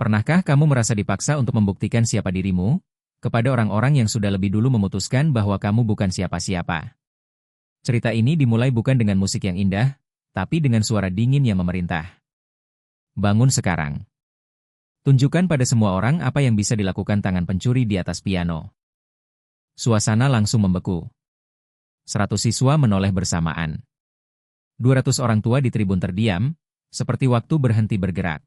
Pernahkah kamu merasa dipaksa untuk membuktikan siapa dirimu? Kepada orang-orang yang sudah lebih dulu memutuskan bahwa kamu bukan siapa-siapa. Cerita ini dimulai bukan dengan musik yang indah, tapi dengan suara dingin yang memerintah. Bangun sekarang. Tunjukkan pada semua orang apa yang bisa dilakukan tangan pencuri di atas piano. Suasana langsung membeku. 100 siswa menoleh bersamaan. 200 orang tua di tribun terdiam, seperti waktu berhenti bergerak.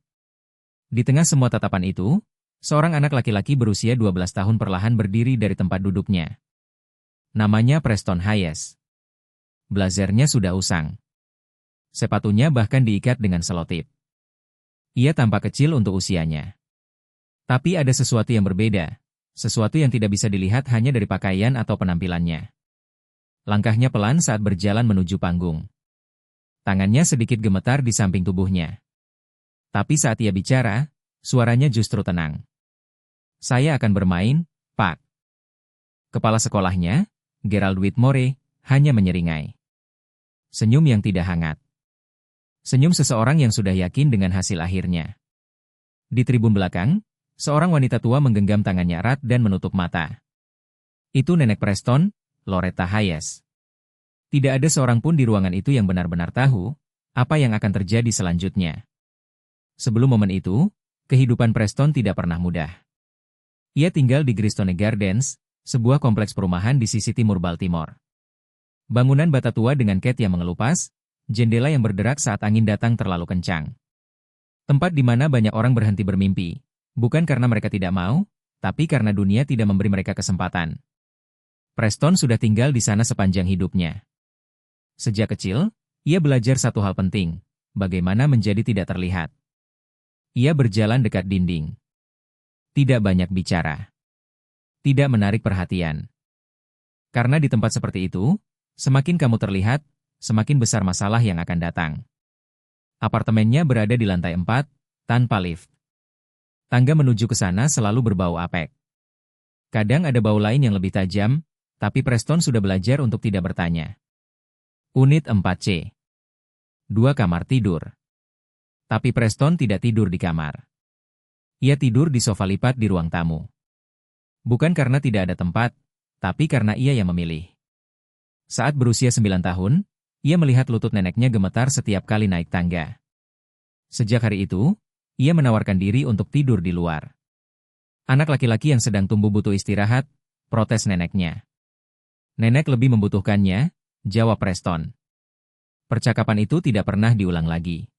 Di tengah semua tatapan itu, seorang anak laki-laki berusia 12 tahun perlahan berdiri dari tempat duduknya. Namanya Preston Hayes. Blazernya sudah usang. Sepatunya bahkan diikat dengan selotip. Ia tampak kecil untuk usianya. Tapi ada sesuatu yang berbeda, sesuatu yang tidak bisa dilihat hanya dari pakaian atau penampilannya. Langkahnya pelan saat berjalan menuju panggung. Tangannya sedikit gemetar di samping tubuhnya. Tapi saat ia bicara, suaranya justru tenang. Saya akan bermain, Pak. Kepala sekolahnya, Gerald Whitmore, hanya menyeringai. Senyum yang tidak hangat. Senyum seseorang yang sudah yakin dengan hasil akhirnya. Di tribun belakang, seorang wanita tua menggenggam tangannya erat dan menutup mata. Itu nenek Preston, Loretta Hayes. Tidak ada seorang pun di ruangan itu yang benar-benar tahu apa yang akan terjadi selanjutnya. Sebelum momen itu, kehidupan Preston tidak pernah mudah. Ia tinggal di Greystone Gardens, sebuah kompleks perumahan di sisi timur Baltimore. Bangunan bata tua dengan cat yang mengelupas, jendela yang berderak saat angin datang terlalu kencang. Tempat di mana banyak orang berhenti bermimpi, bukan karena mereka tidak mau, tapi karena dunia tidak memberi mereka kesempatan. Preston sudah tinggal di sana sepanjang hidupnya. Sejak kecil, ia belajar satu hal penting, bagaimana menjadi tidak terlihat. Ia berjalan dekat dinding. Tidak banyak bicara. Tidak menarik perhatian. Karena di tempat seperti itu, semakin kamu terlihat, semakin besar masalah yang akan datang. Apartemennya berada di lantai 4, tanpa lift. Tangga menuju ke sana selalu berbau apek. Kadang ada bau lain yang lebih tajam, tapi Preston sudah belajar untuk tidak bertanya. Unit 4C. 2 kamar tidur. Tapi Preston tidak tidur di kamar. Ia tidur di sofa lipat di ruang tamu. Bukan karena tidak ada tempat, tapi karena ia yang memilih. Saat berusia 9 tahun, ia melihat lutut neneknya gemetar setiap kali naik tangga. Sejak hari itu, ia menawarkan diri untuk tidur di luar. Anak laki-laki yang sedang tumbuh butuh istirahat, protes neneknya. Nenek lebih membutuhkannya, jawab Preston. Percakapan itu tidak pernah diulang lagi.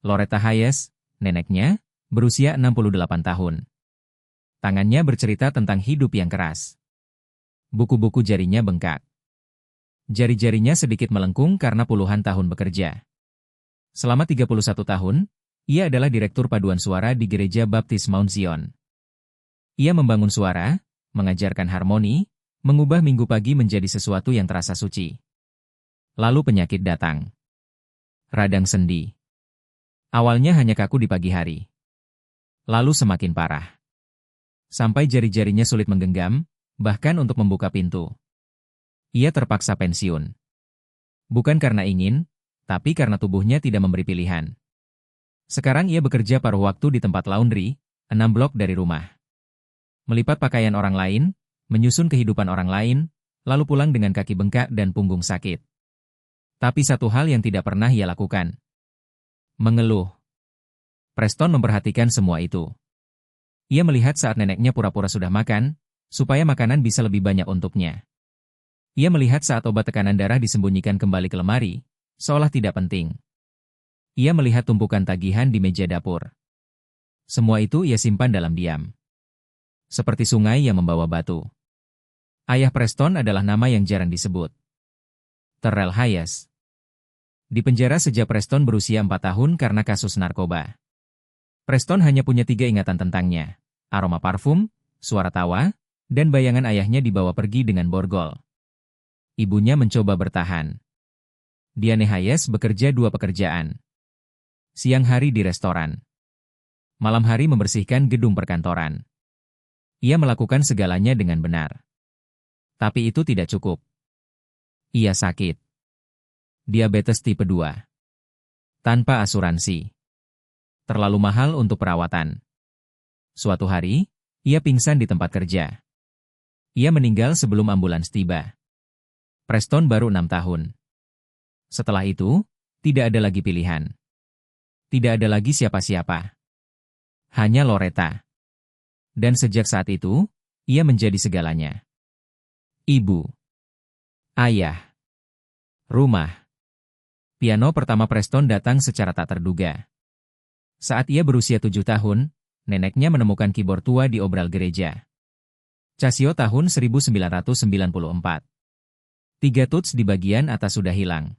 Loretta Hayes, neneknya, berusia 68 tahun. Tangannya bercerita tentang hidup yang keras. Buku-buku jarinya bengkak. Jari-jarinya sedikit melengkung karena puluhan tahun bekerja. Selama 31 tahun, ia adalah direktur paduan suara di Gereja Baptis Mount Zion. Ia membangun suara, mengajarkan harmoni, mengubah minggu pagi menjadi sesuatu yang terasa suci. Lalu penyakit datang. Radang sendi. Awalnya hanya kaku di pagi hari. Lalu semakin parah. Sampai jari-jarinya sulit menggenggam, bahkan untuk membuka pintu. Ia terpaksa pensiun. Bukan karena ingin, tapi karena tubuhnya tidak memberi pilihan. Sekarang ia bekerja paruh waktu di tempat laundry, 6 blok dari rumah. Melipat pakaian orang lain, menyusun kehidupan orang lain, lalu pulang dengan kaki bengkak dan punggung sakit. Tapi satu hal yang tidak pernah ia lakukan. Mengeluh. Preston memperhatikan semua itu. Ia melihat saat neneknya pura-pura sudah makan, supaya makanan bisa lebih banyak untuknya. Ia melihat saat obat tekanan darah disembunyikan kembali ke lemari, seolah tidak penting. Ia melihat tumpukan tagihan di meja dapur. Semua itu ia simpan dalam diam. Seperti sungai yang membawa batu. Ayah Preston adalah nama yang jarang disebut. Terrell Hayes. Dipenjara sejak Preston berusia 4 tahun karena kasus narkoba. Preston hanya punya 3 ingatan tentangnya. Aroma parfum, suara tawa, dan bayangan ayahnya dibawa pergi dengan borgol. Ibunya mencoba bertahan. Diane Hayes bekerja 2 pekerjaan. Siang hari di restoran. Malam hari membersihkan gedung perkantoran. Ia melakukan segalanya dengan benar. Tapi itu tidak cukup. Ia sakit. Diabetes tipe 2. Tanpa asuransi. Terlalu mahal untuk perawatan. Suatu hari, ia pingsan di tempat kerja. Ia meninggal sebelum ambulans tiba. Preston baru 6 tahun. Setelah itu, tidak ada lagi pilihan. Tidak ada lagi siapa-siapa. Hanya Loretta. Dan sejak saat itu, ia menjadi segalanya. Ibu, ayah, rumah. Piano pertama Preston datang secara tak terduga. Saat ia berusia 7 tahun, neneknya menemukan keyboard tua di obral gereja. Casio tahun 1994. 3 tuts di bagian atas sudah hilang.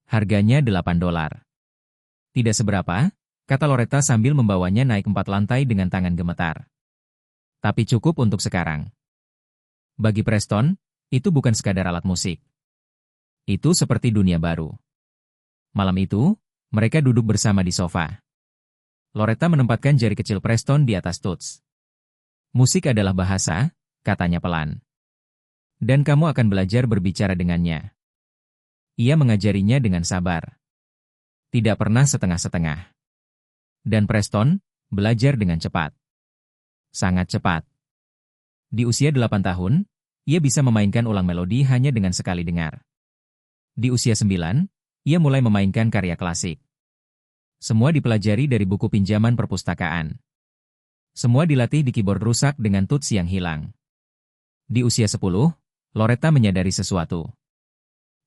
Harganya $8. Tidak seberapa, kata Loretta sambil membawanya naik 4 lantai dengan tangan gemetar. Tapi cukup untuk sekarang. Bagi Preston, itu bukan sekadar alat musik. Itu seperti dunia baru. Malam itu, mereka duduk bersama di sofa. Loretta menempatkan jari kecil Preston di atas tuts. Musik adalah bahasa, katanya pelan. Dan kamu akan belajar berbicara dengannya. Ia mengajarinya dengan sabar. Tidak pernah setengah-setengah. Dan Preston belajar dengan cepat. Sangat cepat. Di usia 8 tahun, ia bisa memainkan ulang melodi hanya dengan sekali dengar. Di usia 9, ia mulai memainkan karya klasik. Semua dipelajari dari buku pinjaman perpustakaan. Semua dilatih di keyboard rusak dengan tuts yang hilang. Di usia 10, Loretta menyadari sesuatu.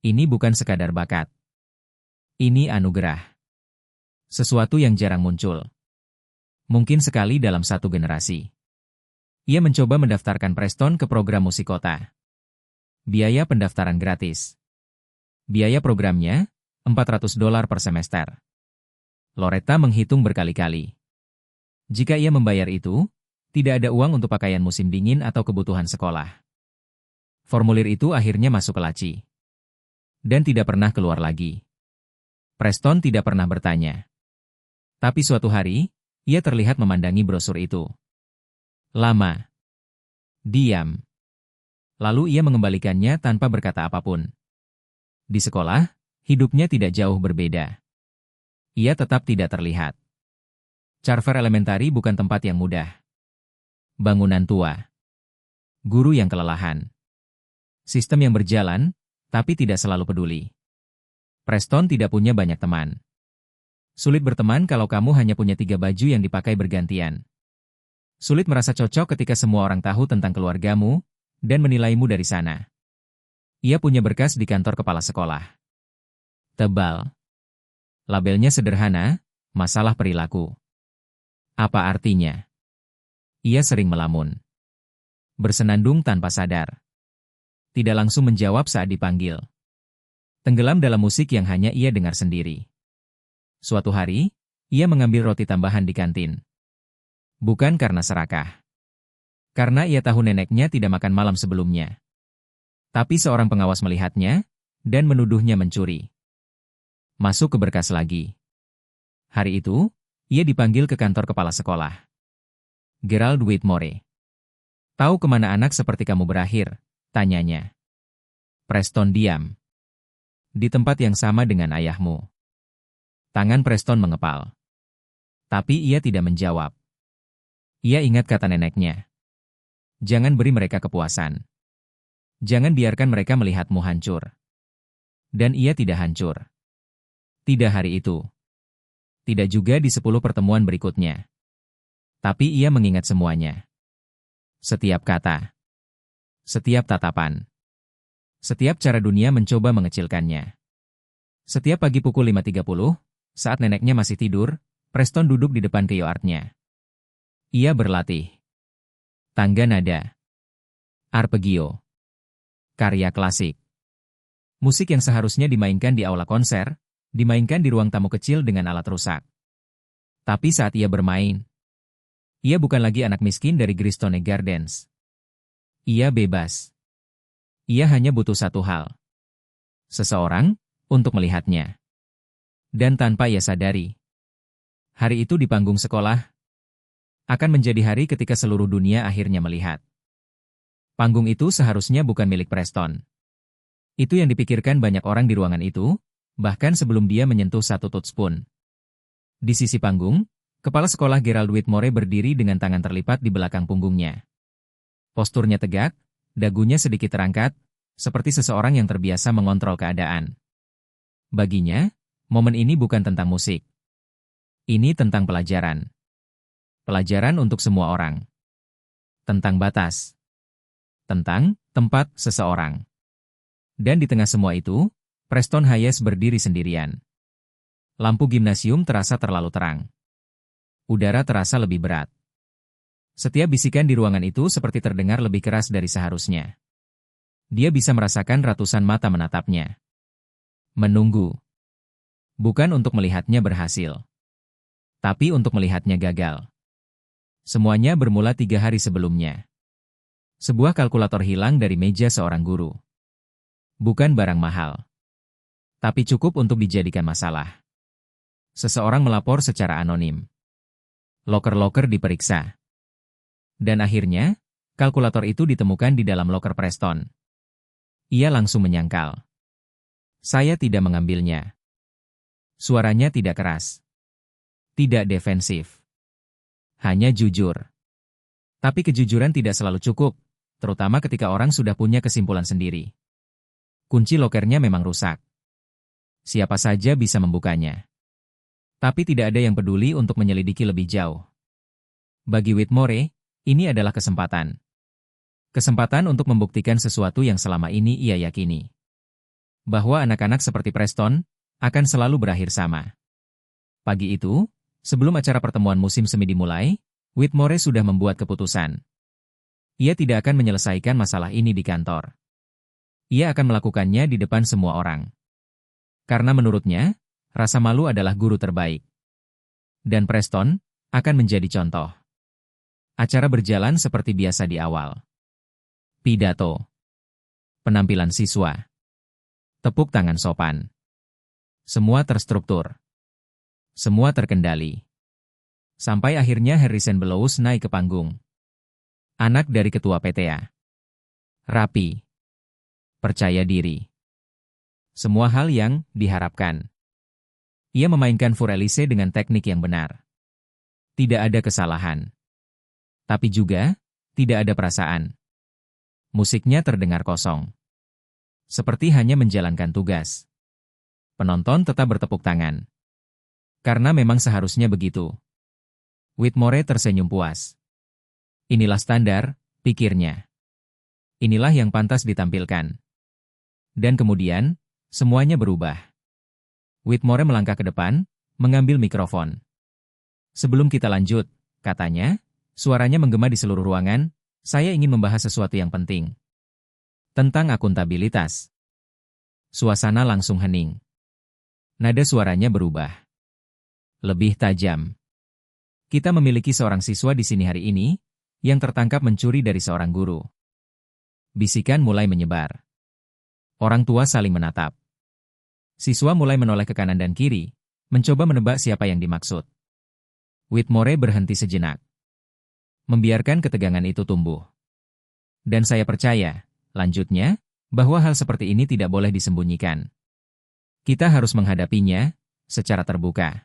Ini bukan sekadar bakat. Ini anugerah. Sesuatu yang jarang muncul. Mungkin sekali dalam satu generasi. Ia mencoba mendaftarkan Preston ke program musik kota. Biaya pendaftaran gratis. Biaya programnya, $400 per semester. Loretta menghitung berkali-kali. Jika ia membayar itu, tidak ada uang untuk pakaian musim dingin atau kebutuhan sekolah. Formulir itu akhirnya masuk ke laci. Dan tidak pernah keluar lagi. Preston tidak pernah bertanya. Tapi suatu hari, ia terlihat memandangi brosur itu. Lama. Diam. Lalu ia mengembalikannya tanpa berkata apapun. Di sekolah, hidupnya tidak jauh berbeda. Ia tetap tidak terlihat. Carver Elementary bukan tempat yang mudah. Bangunan tua. Guru yang kelelahan. Sistem yang berjalan, tapi tidak selalu peduli. Preston tidak punya banyak teman. Sulit berteman kalau kamu hanya punya 3 baju yang dipakai bergantian. Sulit merasa cocok ketika semua orang tahu tentang keluargamu dan menilaimu dari sana. Ia punya berkas di kantor kepala sekolah. Tebal. Labelnya sederhana, masalah perilaku. Apa artinya? Ia sering melamun. Bersenandung tanpa sadar. Tidak langsung menjawab saat dipanggil. Tenggelam dalam musik yang hanya ia dengar sendiri. Suatu hari, ia mengambil roti tambahan di kantin. Bukan karena serakah. Karena ia tahu neneknya tidak makan malam sebelumnya. Tapi seorang pengawas melihatnya, dan menuduhnya mencuri. Masuk ke berkas lagi. Hari itu, ia dipanggil ke kantor kepala sekolah. Gerald Whitmore. Tahu kemana anak seperti kamu berakhir? Tanyanya. Preston diam. Di tempat yang sama dengan ayahmu. Tangan Preston mengepal. Tapi ia tidak menjawab. Ia ingat kata neneknya. Jangan beri mereka kepuasan. Jangan biarkan mereka melihatmu hancur. Dan ia tidak hancur. Tidak hari itu. Tidak juga di 10 pertemuan berikutnya. Tapi ia mengingat semuanya. Setiap kata. Setiap tatapan. Setiap cara dunia mencoba mengecilkannya. Setiap pagi pukul 5.30, saat neneknya masih tidur, Preston duduk di depan keyboardnya. Ia berlatih. Tangga nada. Arpeggio. Karya klasik. Musik yang seharusnya dimainkan di aula konser, dimainkan di ruang tamu kecil dengan alat rusak. Tapi saat ia bermain, ia bukan lagi anak miskin dari Gristone Gardens. Ia bebas. Ia hanya butuh satu hal. Seseorang, untuk melihatnya. Dan tanpa ia sadari, hari itu di panggung sekolah, akan menjadi hari ketika seluruh dunia akhirnya melihat. Panggung itu seharusnya bukan milik Preston. Itu yang dipikirkan banyak orang di ruangan itu, bahkan sebelum dia menyentuh satu tutspun. Di sisi panggung, Kepala sekolah Gerald Whitmore berdiri dengan tangan terlipat di belakang punggungnya. Posturnya tegak, dagunya sedikit terangkat, seperti seseorang yang terbiasa mengontrol keadaan. Baginya, momen ini bukan tentang musik. Ini tentang pelajaran. Pelajaran untuk semua orang. Tentang batas. Tentang tempat seseorang. Dan di tengah semua itu, Preston Hayes berdiri sendirian. Lampu gimnasium terasa terlalu terang. Udara terasa lebih berat. Setiap bisikan di ruangan itu seperti terdengar lebih keras dari seharusnya. Dia bisa merasakan ratusan mata menatapnya. Menunggu. Bukan untuk melihatnya berhasil. Tapi untuk melihatnya gagal. Semuanya bermula 3 hari sebelumnya. Sebuah kalkulator hilang dari meja seorang guru. Bukan barang mahal. Tapi cukup untuk dijadikan masalah. Seseorang melapor secara anonim. Loker-loker diperiksa. Dan akhirnya, kalkulator itu ditemukan di dalam loker Preston. Ia langsung menyangkal. Saya tidak mengambilnya. Suaranya tidak keras. Tidak defensif. Hanya jujur. Tapi kejujuran tidak selalu cukup, terutama ketika orang sudah punya kesimpulan sendiri. Kunci lokernya memang rusak. Siapa saja bisa membukanya. Tapi tidak ada yang peduli untuk menyelidiki lebih jauh. Bagi Whitmore, ini adalah kesempatan. Kesempatan untuk membuktikan sesuatu yang selama ini ia yakini. Bahwa anak-anak seperti Preston akan selalu berakhir sama. Pagi itu, sebelum acara pertemuan musim semi dimulai, Whitmore sudah membuat keputusan. Ia tidak akan menyelesaikan masalah ini di kantor. Ia akan melakukannya di depan semua orang. Karena menurutnya, rasa malu adalah guru terbaik. Dan Preston akan menjadi contoh. Acara berjalan seperti biasa di awal. Pidato. Penampilan siswa. Tepuk tangan sopan. Semua terstruktur. Semua terkendali. Sampai akhirnya Harrison Bellows naik ke panggung. Anak dari ketua PTA. Rapi. Percaya diri. Semua hal yang diharapkan. Ia memainkan Furelise dengan teknik yang benar. Tidak ada kesalahan. Tapi juga, tidak ada perasaan. Musiknya terdengar kosong. Seperti hanya menjalankan tugas. Penonton tetap bertepuk tangan. Karena memang seharusnya begitu. Whitmore tersenyum puas. Inilah standar, pikirnya. Inilah yang pantas ditampilkan. Dan kemudian, semuanya berubah. Whitmore melangkah ke depan, mengambil mikrofon. Sebelum kita lanjut, katanya, suaranya menggema di seluruh ruangan, saya ingin membahas sesuatu yang penting. Tentang akuntabilitas. Suasana langsung hening. Nada suaranya berubah. Lebih tajam. Kita memiliki seorang siswa di sini hari ini, yang tertangkap mencuri dari seorang guru. Bisikan mulai menyebar. Orang tua saling menatap. Siswa mulai menoleh ke kanan dan kiri, mencoba menebak siapa yang dimaksud. Whitmore berhenti sejenak. Membiarkan ketegangan itu tumbuh. Dan saya percaya, lanjutnya, bahwa hal seperti ini tidak boleh disembunyikan. Kita harus menghadapinya, secara terbuka.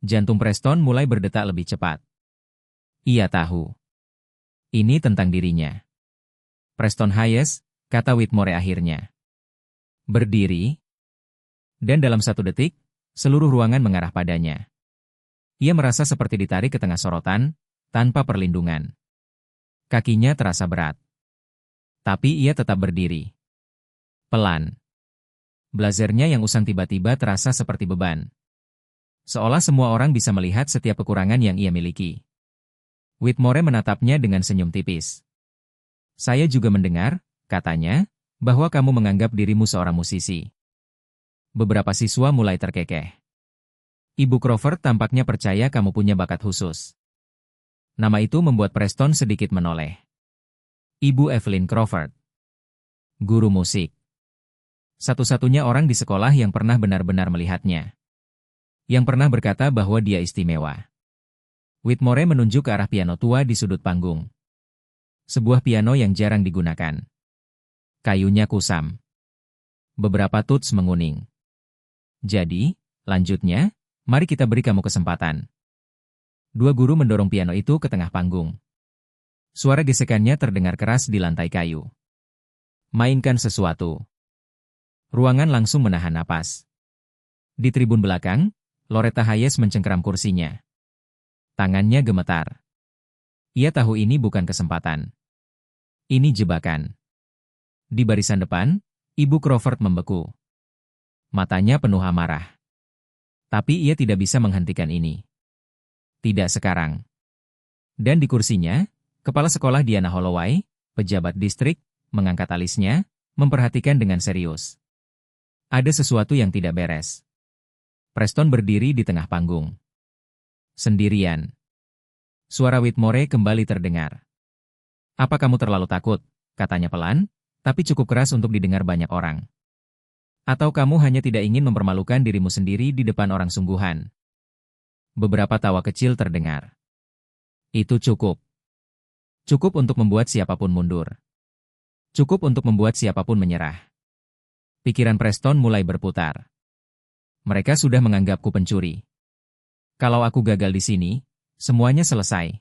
Jantung Preston mulai berdetak lebih cepat. Ia tahu. Ini tentang dirinya. Preston Hayes, kata Whitmore akhirnya. Berdiri. Dan dalam 1 detik, seluruh ruangan mengarah padanya. Ia merasa seperti ditarik ke tengah sorotan, tanpa perlindungan. Kakinya terasa berat. Tapi ia tetap berdiri. Pelan. Blazernya yang usang tiba-tiba terasa seperti beban. Seolah semua orang bisa melihat setiap kekurangan yang ia miliki. Whitmore menatapnya dengan senyum tipis. Saya juga mendengar, katanya, bahwa kamu menganggap dirimu seorang musisi. Beberapa siswa mulai terkekeh. Ibu Crawford tampaknya percaya kamu punya bakat khusus. Nama itu membuat Preston sedikit menoleh. Ibu Evelyn Crawford. Guru musik. Satu-satunya orang di sekolah yang pernah benar-benar melihatnya. Yang pernah berkata bahwa dia istimewa. Whitmore menunjuk ke arah piano tua di sudut panggung. Sebuah piano yang jarang digunakan. Kayunya kusam. Beberapa tuts menguning. Jadi, lanjutnya, mari kita beri kamu kesempatan. Dua guru mendorong piano itu ke tengah panggung. Suara gesekannya terdengar keras di lantai kayu. Mainkan sesuatu. Ruangan langsung menahan napas. Di tribun belakang, Loretta Hayes mencengkeram kursinya. Tangannya gemetar. Ia tahu ini bukan kesempatan. Ini jebakan. Di barisan depan, Ibu Crawford membeku. Matanya penuh amarah. Tapi ia tidak bisa menghentikan ini. Tidak sekarang. Dan di kursinya, Kepala Sekolah Diana Holloway, pejabat distrik, mengangkat alisnya, memperhatikan dengan serius. Ada sesuatu yang tidak beres. Preston berdiri di tengah panggung. Sendirian. Suara Whitmore kembali terdengar. Apa kamu terlalu takut? Katanya pelan, tapi cukup keras untuk didengar banyak orang. Atau kamu hanya tidak ingin mempermalukan dirimu sendiri di depan orang sungguhan? Beberapa tawa kecil terdengar. Itu cukup. Cukup untuk membuat siapapun mundur. Cukup untuk membuat siapapun menyerah. Pikiran Preston mulai berputar. Mereka sudah menganggapku pencuri. Kalau aku gagal di sini, semuanya selesai.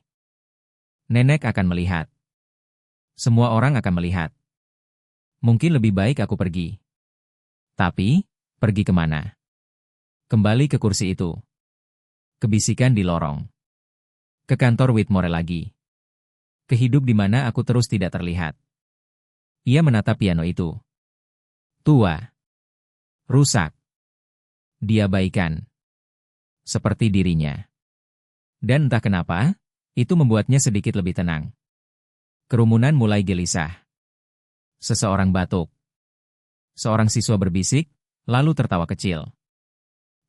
Nenek akan melihat. Semua orang akan melihat. Mungkin lebih baik aku pergi. Tapi, pergi kemana? Kembali ke kursi itu. Kebisikan di lorong. Ke kantor Whitmore lagi. Ke hidup di mana aku terus tidak terlihat. Ia menatap piano itu. Tua. Rusak. Diabaikan. Seperti dirinya. Dan entah kenapa, itu membuatnya sedikit lebih tenang. Kerumunan mulai gelisah. Seseorang batuk. Seorang siswa berbisik, lalu tertawa kecil.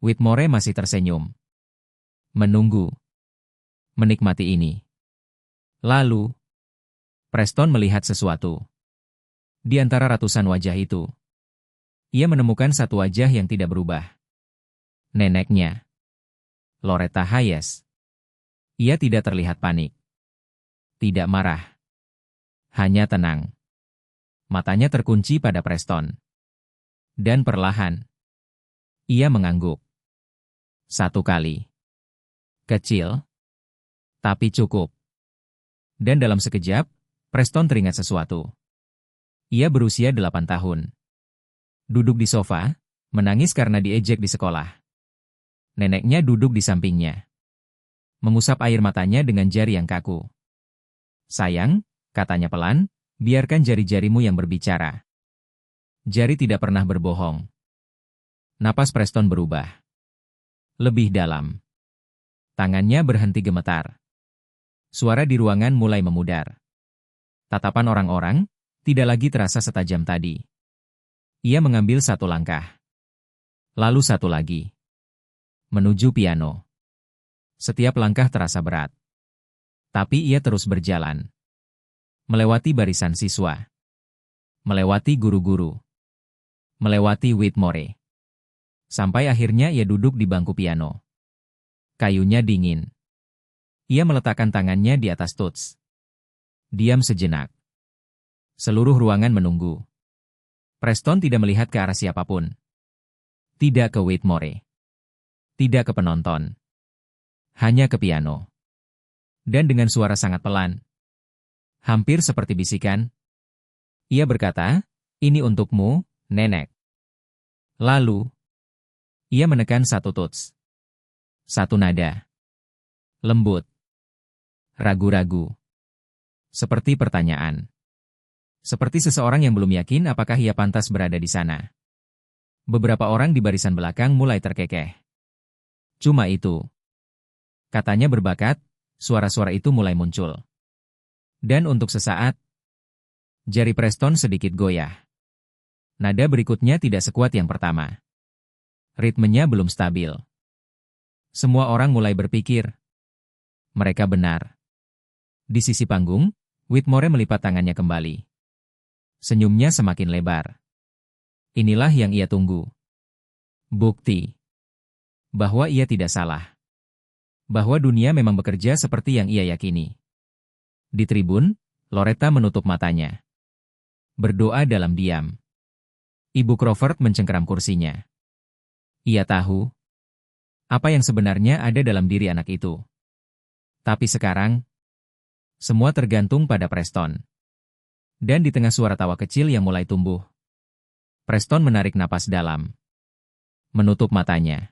Whitmore masih tersenyum. Menunggu. Menikmati ini. Lalu, Preston melihat sesuatu. Di antara ratusan wajah itu, ia menemukan satu wajah yang tidak berubah. Neneknya. Loretta Hayes. Ia tidak terlihat panik. Tidak marah. Hanya tenang. Matanya terkunci pada Preston. Dan perlahan, ia mengangguk. Satu kali. Kecil. Tapi cukup. Dan dalam sekejap, Preston teringat sesuatu. Ia berusia 8 tahun. Duduk di sofa, menangis karena diejek di sekolah. Neneknya duduk di sampingnya. Mengusap air matanya dengan jari yang kaku. Sayang, katanya pelan, biarkan jari-jarimu yang berbicara. Jari tidak pernah berbohong. Napas Preston berubah. Lebih dalam. Tangannya berhenti gemetar. Suara di ruangan mulai memudar. Tatapan orang-orang tidak lagi terasa setajam tadi. Ia mengambil satu langkah. Lalu satu lagi. Menuju piano. Setiap langkah terasa berat. Tapi ia terus berjalan. Melewati barisan siswa. Melewati guru-guru. Melewati Whitmore. Sampai akhirnya ia duduk di bangku piano. Kayunya dingin. Ia meletakkan tangannya di atas tuts. Diam sejenak. Seluruh ruangan menunggu. Preston tidak melihat ke arah siapapun. Tidak ke Whitmore. Tidak ke penonton. Hanya ke piano. Dan dengan suara sangat pelan. Hampir seperti bisikan. Ia berkata, ini untukmu, Nenek. Lalu, ia menekan satu tuts. Satu nada. Lembut. Ragu-ragu. Seperti pertanyaan. Seperti seseorang yang belum yakin apakah ia pantas berada di sana. Beberapa orang di barisan belakang mulai terkekeh. Cuma itu. Katanya berbakat, suara-suara itu mulai muncul. Dan untuk sesaat, jari Preston sedikit goyah. Nada berikutnya tidak sekuat yang pertama. Ritmenya belum stabil. Semua orang mulai berpikir. Mereka benar. Di sisi panggung, Whitmore melipat tangannya kembali. Senyumnya semakin lebar. Inilah yang ia tunggu. Bukti. Bahwa ia tidak salah. Bahwa dunia memang bekerja seperti yang ia yakini. Di tribun, Loretta menutup matanya. Berdoa dalam diam. Ibu Crawford mencengkeram kursinya. Ia tahu apa yang sebenarnya ada dalam diri anak itu. Tapi sekarang, semua tergantung pada Preston. Dan di tengah suara tawa kecil yang mulai tumbuh, Preston menarik napas dalam, menutup matanya.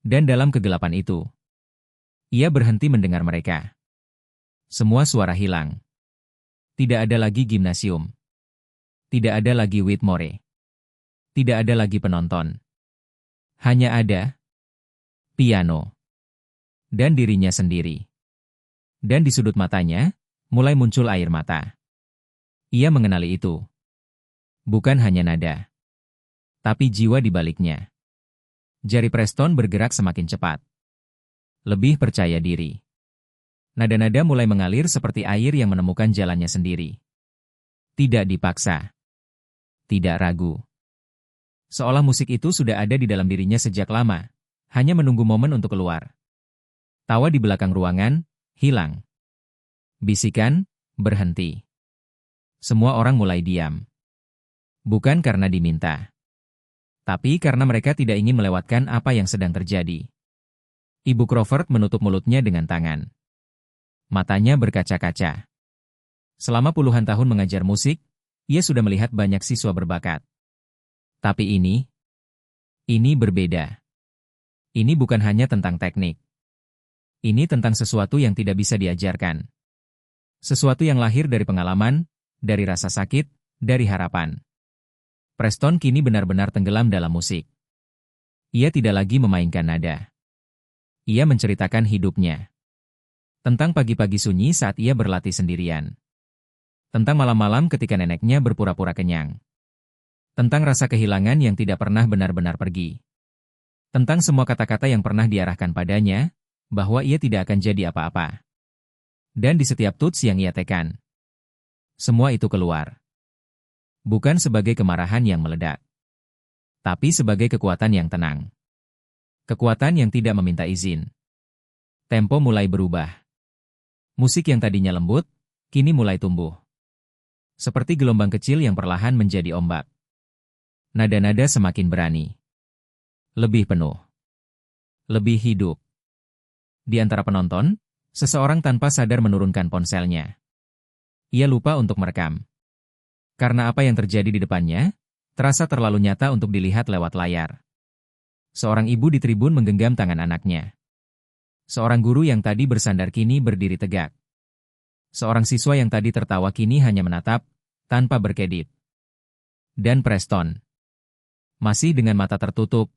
Dan dalam kegelapan itu, ia berhenti mendengar mereka. Semua suara hilang. Tidak ada lagi gimnasium. Tidak ada lagi Whitmore. Tidak ada lagi penonton. Hanya ada piano dan dirinya sendiri. Dan di sudut matanya, mulai muncul air mata. Ia mengenali itu. Bukan hanya nada, tapi jiwa di baliknya. Jari Preston bergerak semakin cepat. Lebih percaya diri. Nada-nada mulai mengalir seperti air yang menemukan jalannya sendiri. Tidak dipaksa. Tidak ragu. Seolah musik itu sudah ada di dalam dirinya sejak lama, hanya menunggu momen untuk keluar. Tawa di belakang ruangan, hilang. Bisikan, berhenti. Semua orang mulai diam. Bukan karena diminta, tapi karena mereka tidak ingin melewatkan apa yang sedang terjadi. Ibu Crawford menutup mulutnya dengan tangan. Matanya berkaca-kaca. Selama puluhan tahun mengajar musik, ia sudah melihat banyak siswa berbakat. Tapi ini berbeda. Ini bukan hanya tentang teknik. Ini tentang sesuatu yang tidak bisa diajarkan. Sesuatu yang lahir dari pengalaman, dari rasa sakit, dari harapan. Preston kini benar-benar tenggelam dalam musik. Ia tidak lagi memainkan nada. Ia menceritakan hidupnya. Tentang pagi-pagi sunyi saat ia berlatih sendirian. Tentang malam-malam ketika neneknya berpura-pura kenyang. Tentang rasa kehilangan yang tidak pernah benar-benar pergi. Tentang semua kata-kata yang pernah diarahkan padanya, bahwa ia tidak akan jadi apa-apa. Dan di setiap tuts yang ia tekan, semua itu keluar. Bukan sebagai kemarahan yang meledak, tapi sebagai kekuatan yang tenang. Kekuatan yang tidak meminta izin. Tempo mulai berubah. Musik yang tadinya lembut, kini mulai tumbuh. Seperti gelombang kecil yang perlahan menjadi ombak. Nada-nada semakin berani. Lebih penuh. Lebih hidup. Di antara penonton, seseorang tanpa sadar menurunkan ponselnya. Ia lupa untuk merekam. Karena apa yang terjadi di depannya, terasa terlalu nyata untuk dilihat lewat layar. Seorang ibu di tribun menggenggam tangan anaknya. Seorang guru yang tadi bersandar kini berdiri tegak. Seorang siswa yang tadi tertawa kini hanya menatap, tanpa berkedip. Dan Preston, masih dengan mata tertutup,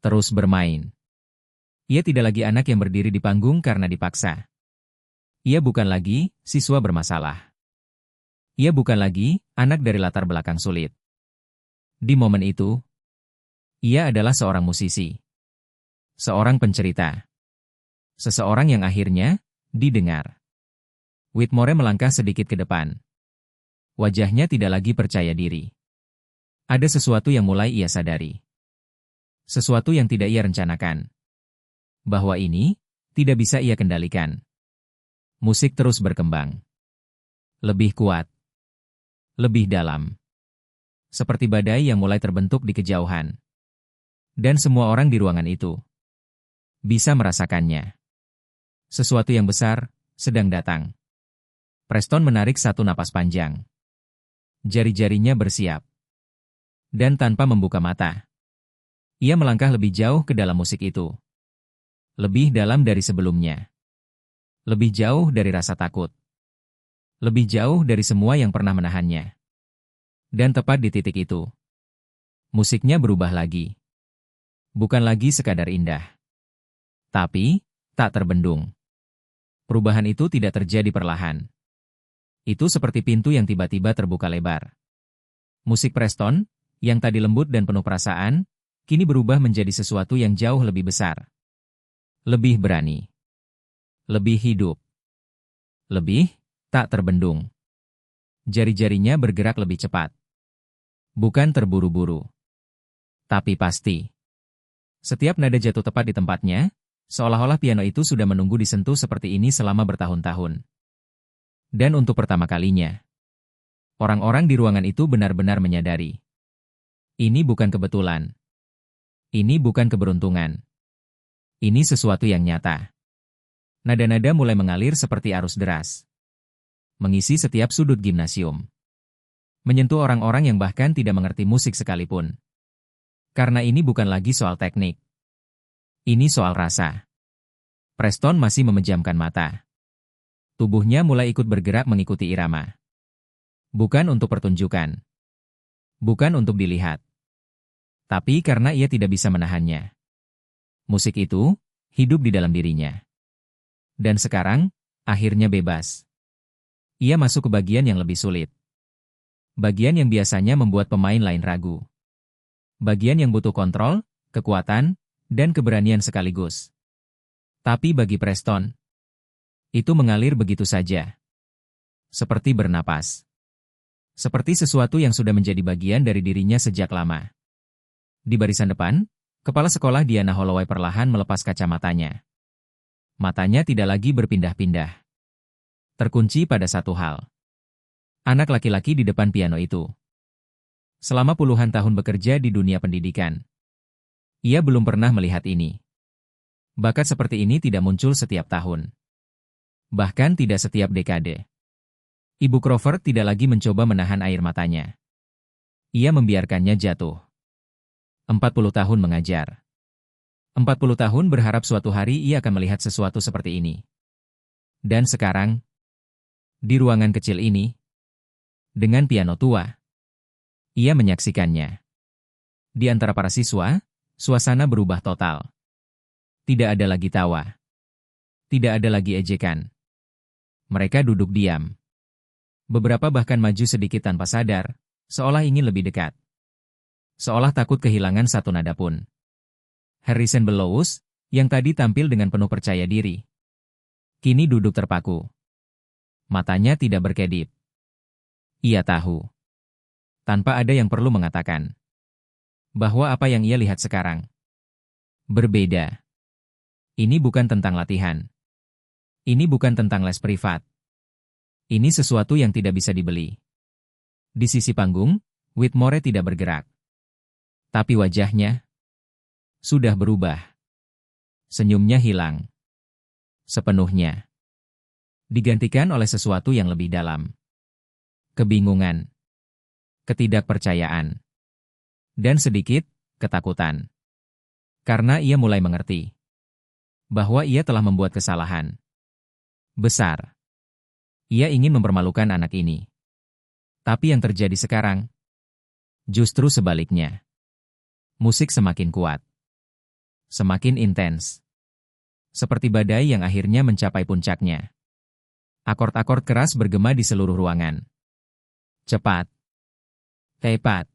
terus bermain. Ia tidak lagi anak yang berdiri di panggung karena dipaksa. Ia bukan lagi siswa bermasalah. Ia bukan lagi anak dari latar belakang sulit. Di momen itu, ia adalah seorang musisi. Seorang pencerita. Seseorang yang akhirnya didengar. Whitmore melangkah sedikit ke depan. Wajahnya tidak lagi percaya diri. Ada sesuatu yang mulai ia sadari. Sesuatu yang tidak ia rencanakan. Bahwa ini tidak bisa ia kendalikan. Musik terus berkembang. Lebih kuat. Lebih dalam. Seperti badai yang mulai terbentuk di kejauhan. Dan semua orang di ruangan itu bisa merasakannya. Sesuatu yang besar sedang datang. Preston menarik satu napas panjang. Jari-jarinya bersiap. Dan tanpa membuka mata, ia melangkah lebih jauh ke dalam musik itu. Lebih dalam dari sebelumnya. Lebih jauh dari rasa takut. Lebih jauh dari semua yang pernah menahannya. Dan tepat di titik itu, musiknya berubah lagi. Bukan lagi sekadar indah. Tapi, tak terbendung. Perubahan itu tidak terjadi perlahan. Itu seperti pintu yang tiba-tiba terbuka lebar. Musik Preston, yang tadi lembut dan penuh perasaan, kini berubah menjadi sesuatu yang jauh lebih besar. Lebih berani. Lebih hidup. Lebih tak terbendung. Jari-jarinya bergerak lebih cepat. Bukan terburu-buru. Tapi pasti. Setiap nada jatuh tepat di tempatnya, seolah-olah piano itu sudah menunggu disentuh seperti ini selama bertahun-tahun. Dan untuk pertama kalinya, orang-orang di ruangan itu benar-benar menyadari. Ini bukan kebetulan. Ini bukan keberuntungan. Ini sesuatu yang nyata. Nada-nada mulai mengalir seperti arus deras, mengisi setiap sudut gimnasium. Menyentuh orang-orang yang bahkan tidak mengerti musik sekalipun. Karena ini bukan lagi soal teknik. Ini soal rasa. Preston masih memejamkan mata. Tubuhnya mulai ikut bergerak mengikuti irama. Bukan untuk pertunjukan. Bukan untuk dilihat. Tapi karena ia tidak bisa menahannya. Musik itu hidup di dalam dirinya. Dan sekarang, akhirnya bebas. Ia masuk ke bagian yang lebih sulit. Bagian yang biasanya membuat pemain lain ragu. Bagian yang butuh kontrol, kekuatan, dan keberanian sekaligus. Tapi bagi Preston, itu mengalir begitu saja. Seperti bernapas. Seperti sesuatu yang sudah menjadi bagian dari dirinya sejak lama. Di barisan depan, kepala sekolah Diana Holloway perlahan melepas kacamatanya. Matanya tidak lagi berpindah-pindah. Terkunci pada satu hal. Anak laki-laki di depan piano itu. Selama puluhan tahun bekerja di dunia pendidikan, ia belum pernah melihat ini. Bakat seperti ini tidak muncul setiap tahun. Bahkan tidak setiap dekade. Ibu Crawford tidak lagi mencoba menahan air matanya. Ia membiarkannya jatuh. 40 tahun mengajar. 40 tahun berharap suatu hari ia akan melihat sesuatu seperti ini. Dan sekarang, di ruangan kecil ini, dengan piano tua, ia menyaksikannya. Di antara para siswa, suasana berubah total. Tidak ada lagi tawa. Tidak ada lagi ejekan. Mereka duduk diam. Beberapa bahkan maju sedikit tanpa sadar, seolah ingin lebih dekat. Seolah takut kehilangan satu nada pun. Harrison Bellows, yang tadi tampil dengan penuh percaya diri, kini duduk terpaku. Matanya tidak berkedip. Ia tahu, tanpa ada yang perlu mengatakan, bahwa apa yang ia lihat sekarang berbeda. Ini bukan tentang latihan. Ini bukan tentang les privat. Ini sesuatu yang tidak bisa dibeli. Di sisi panggung, Whitmore tidak bergerak. Tapi wajahnya sudah berubah. Senyumnya hilang. Sepenuhnya. Digantikan oleh sesuatu yang lebih dalam. Kebingungan. Ketidakpercayaan. Dan sedikit, ketakutan. Karena ia mulai mengerti. Bahwa ia telah membuat kesalahan. Besar. Ia ingin mempermalukan anak ini. Tapi yang terjadi sekarang, justru sebaliknya. Musik semakin kuat. Semakin intens. Seperti badai yang akhirnya mencapai puncaknya. Akord-akord keras bergema di seluruh ruangan. Cepat. Tepat.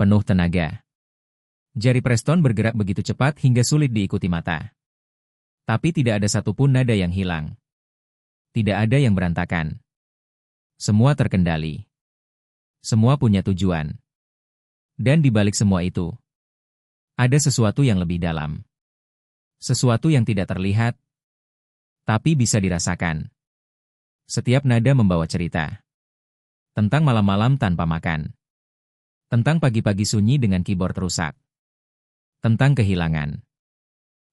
Penuh tenaga. Jari Preston bergerak begitu cepat hingga sulit diikuti mata. Tapi tidak ada satupun nada yang hilang. Tidak ada yang berantakan. Semua terkendali. Semua punya tujuan. Dan di balik semua itu, ada sesuatu yang lebih dalam. Sesuatu yang tidak terlihat, tapi bisa dirasakan. Setiap nada membawa cerita. Tentang malam-malam tanpa makan. Tentang pagi-pagi sunyi dengan keyboard rusak. Tentang kehilangan.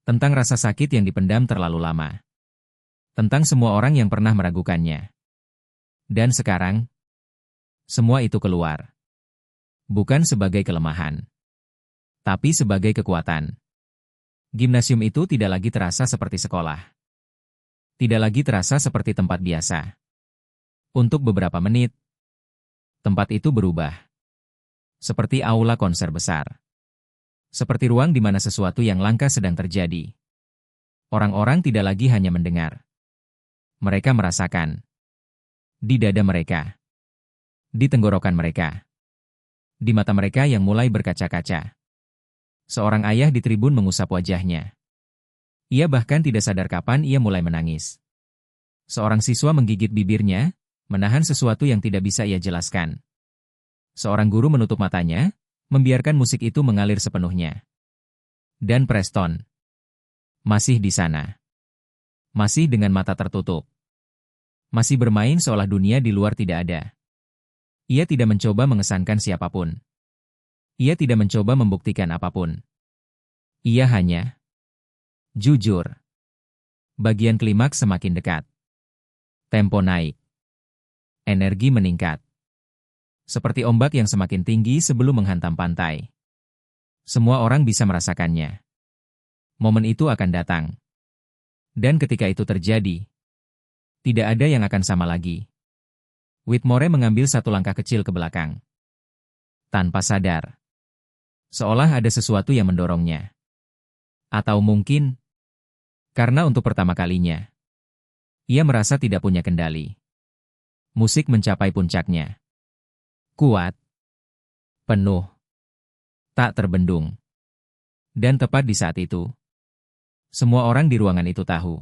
Tentang rasa sakit yang dipendam terlalu lama. Tentang semua orang yang pernah meragukannya. Dan sekarang, semua itu keluar. Bukan sebagai kelemahan, tapi sebagai kekuatan. Gimnasium itu tidak lagi terasa seperti sekolah. Tidak lagi terasa seperti tempat biasa. Untuk beberapa menit, tempat itu berubah. Seperti aula konser besar. Seperti ruang di mana sesuatu yang langka sedang terjadi. Orang-orang tidak lagi hanya mendengar. Mereka merasakan. Di dada mereka. Di tenggorokan mereka. Di mata mereka yang mulai berkaca-kaca. Seorang ayah di tribun mengusap wajahnya. Ia bahkan tidak sadar kapan ia mulai menangis. Seorang siswa menggigit bibirnya, menahan sesuatu yang tidak bisa ia jelaskan. Seorang guru menutup matanya, membiarkan musik itu mengalir sepenuhnya. Dan Preston masih di sana. Masih dengan mata tertutup. Masih bermain seolah dunia di luar tidak ada. Ia tidak mencoba mengesankan siapapun. Ia tidak mencoba membuktikan apapun. Ia hanya jujur. Bagian klimaks semakin dekat. Tempo naik. Energi meningkat. Seperti ombak yang semakin tinggi sebelum menghantam pantai. Semua orang bisa merasakannya. Momen itu akan datang. Dan ketika itu terjadi, tidak ada yang akan sama lagi. Whitmore mengambil satu langkah kecil ke belakang. Tanpa sadar. Seolah ada sesuatu yang mendorongnya. Atau mungkin, karena untuk pertama kalinya, ia merasa tidak punya kendali. Musik mencapai puncaknya. Kuat. Penuh. Tak terbendung. Dan tepat di saat itu, semua orang di ruangan itu tahu.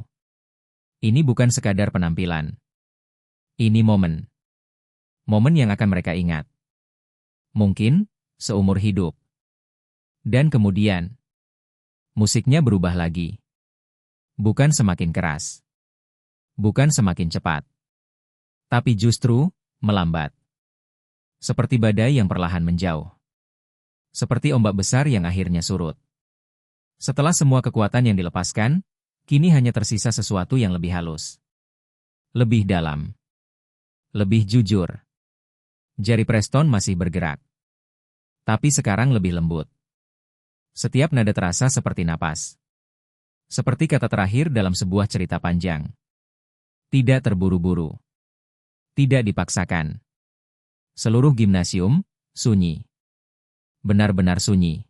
Ini bukan sekadar penampilan. Ini momen. Momen yang akan mereka ingat. Mungkin, seumur hidup. Dan kemudian, musiknya berubah lagi. Bukan semakin keras. Bukan semakin cepat. Tapi justru, melambat. Seperti badai yang perlahan menjauh. Seperti ombak besar yang akhirnya surut. Setelah semua kekuatan yang dilepaskan, kini hanya tersisa sesuatu yang lebih halus. Lebih dalam. Lebih jujur. Jari Preston masih bergerak. Tapi sekarang lebih lembut. Setiap nada terasa seperti napas. Seperti kata terakhir dalam sebuah cerita panjang. Tidak terburu-buru. Tidak dipaksakan. Seluruh gimnasium, sunyi. Benar-benar sunyi.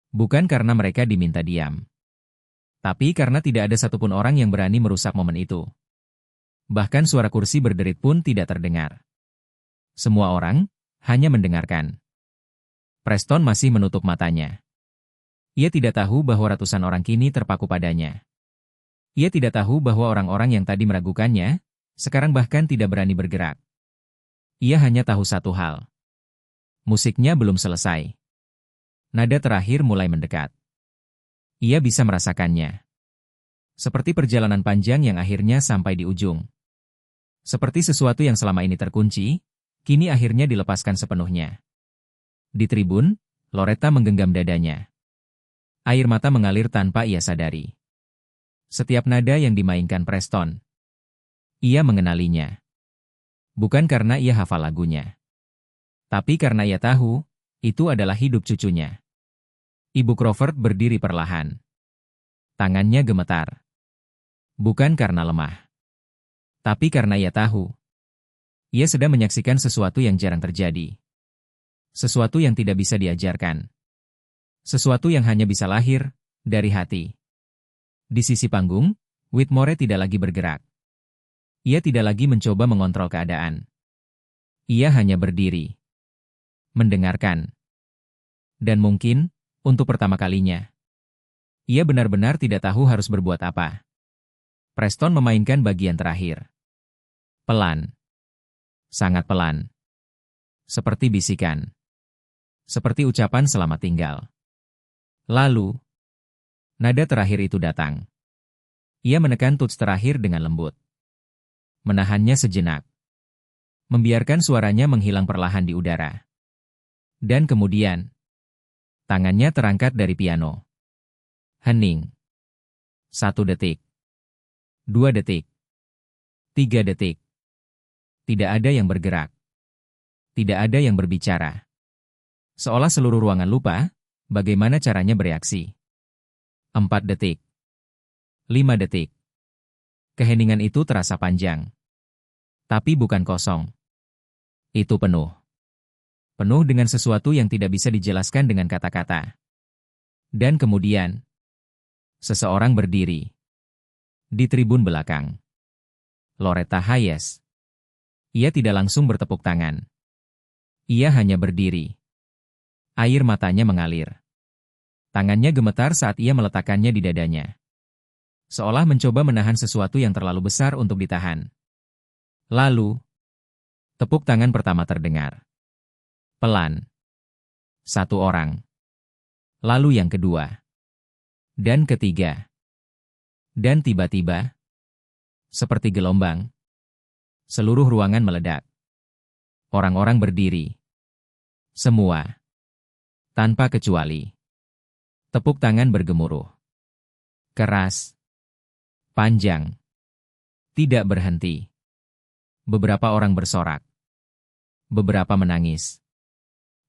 Bukan karena mereka diminta diam. Tapi karena tidak ada satupun orang yang berani merusak momen itu. Bahkan suara kursi berderit pun tidak terdengar. Semua orang hanya mendengarkan. Preston masih menutup matanya. Ia tidak tahu bahwa ratusan orang kini terpaku padanya. Ia tidak tahu bahwa orang-orang yang tadi meragukannya, sekarang bahkan tidak berani bergerak. Ia hanya tahu satu hal. Musiknya belum selesai. Nada terakhir mulai mendekat. Ia bisa merasakannya. Seperti perjalanan panjang yang akhirnya sampai di ujung. Seperti sesuatu yang selama ini terkunci, kini akhirnya dilepaskan sepenuhnya. Di tribun, Loretta menggenggam dadanya. Air mata mengalir tanpa ia sadari. Setiap nada yang dimainkan Preston, ia mengenalinya. Bukan karena ia hafal lagunya. Tapi karena ia tahu, itu adalah hidup cucunya. Ibu Crawford berdiri perlahan. Tangannya gemetar. Bukan karena lemah. Tapi karena ia tahu. Ia sedang menyaksikan sesuatu yang jarang terjadi. Sesuatu yang tidak bisa diajarkan. Sesuatu yang hanya bisa lahir dari hati. Di sisi panggung, Whitmore tidak lagi bergerak. Ia tidak lagi mencoba mengontrol keadaan. Ia hanya berdiri. Mendengarkan. Dan mungkin, untuk pertama kalinya, ia benar-benar tidak tahu harus berbuat apa. Preston memainkan bagian terakhir. Pelan. Sangat pelan. Seperti bisikan. Seperti ucapan selamat tinggal. Lalu, nada terakhir itu datang. Ia menekan tuts terakhir dengan lembut. Menahannya sejenak. Membiarkan suaranya menghilang perlahan di udara. Dan kemudian, tangannya terangkat dari piano. Hening. 1 detik. 2 detik. 3 detik. Tidak ada yang bergerak. Tidak ada yang berbicara. Seolah seluruh ruangan lupa, bagaimana caranya bereaksi. 4 detik. 5 detik. Keheningan itu terasa panjang. Tapi bukan kosong. Itu penuh. Penuh dengan sesuatu yang tidak bisa dijelaskan dengan kata-kata. Dan kemudian, seseorang berdiri. Di tribun belakang. Loretta Hayes. Ia tidak langsung bertepuk tangan. Ia hanya berdiri. Air matanya mengalir. Tangannya gemetar saat ia meletakkannya di dadanya. Seolah mencoba menahan sesuatu yang terlalu besar untuk ditahan. Lalu, tepuk tangan pertama terdengar. Pelan. 1 orang. Lalu yang kedua. Dan ketiga. Dan tiba-tiba, seperti gelombang, seluruh ruangan meledak. Orang-orang berdiri. Semua. Tanpa kecuali. Tepuk tangan bergemuruh. Keras. Panjang. Tidak berhenti. Beberapa orang bersorak. Beberapa menangis.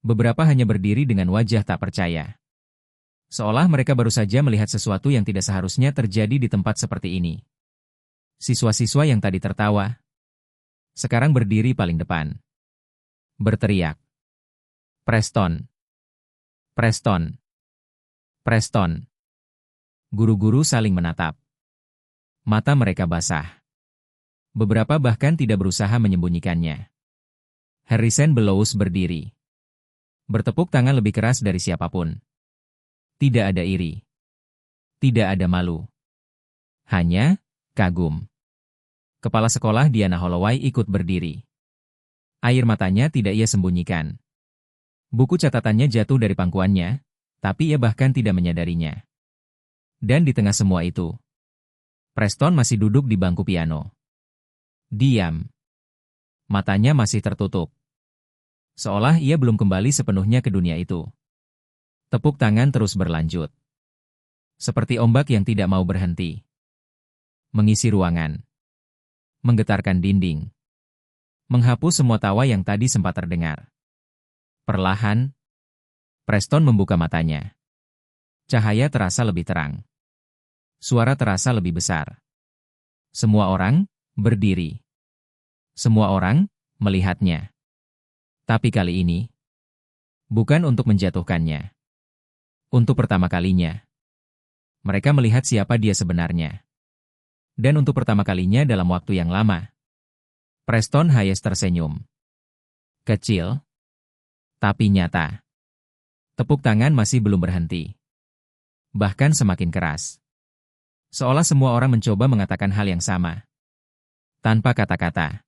Beberapa hanya berdiri dengan wajah tak percaya. Seolah mereka baru saja melihat sesuatu yang tidak seharusnya terjadi di tempat seperti ini. Siswa-siswa yang tadi tertawa, sekarang berdiri paling depan. Berteriak. Preston. Preston. Preston. Guru-guru saling menatap. Mata mereka basah. Beberapa bahkan tidak berusaha menyembunyikannya. Harrison Bellows berdiri. Bertepuk tangan lebih keras dari siapapun. Tidak ada iri. Tidak ada malu. Hanya kagum. Kepala sekolah Diana Holloway ikut berdiri. Air matanya tidak ia sembunyikan. Buku catatannya jatuh dari pangkuannya, tapi ia bahkan tidak menyadarinya. Dan di tengah semua itu, Preston masih duduk di bangku piano. Diam. Matanya masih tertutup. Seolah ia belum kembali sepenuhnya ke dunia itu. Tepuk tangan terus berlanjut. Seperti ombak yang tidak mau berhenti. Mengisi ruangan. Menggetarkan dinding. Menghapus semua tawa yang tadi sempat terdengar. Perlahan, Preston membuka matanya. Cahaya terasa lebih terang. Suara terasa lebih besar. Semua orang berdiri. Semua orang melihatnya. Tapi kali ini, bukan untuk menjatuhkannya. Untuk pertama kalinya, mereka melihat siapa dia sebenarnya. Dan untuk pertama kalinya dalam waktu yang lama, Preston Hayes tersenyum. Kecil, tapi nyata. Tepuk tangan masih belum berhenti. Bahkan semakin keras. Seolah semua orang mencoba mengatakan hal yang sama. Tanpa kata-kata.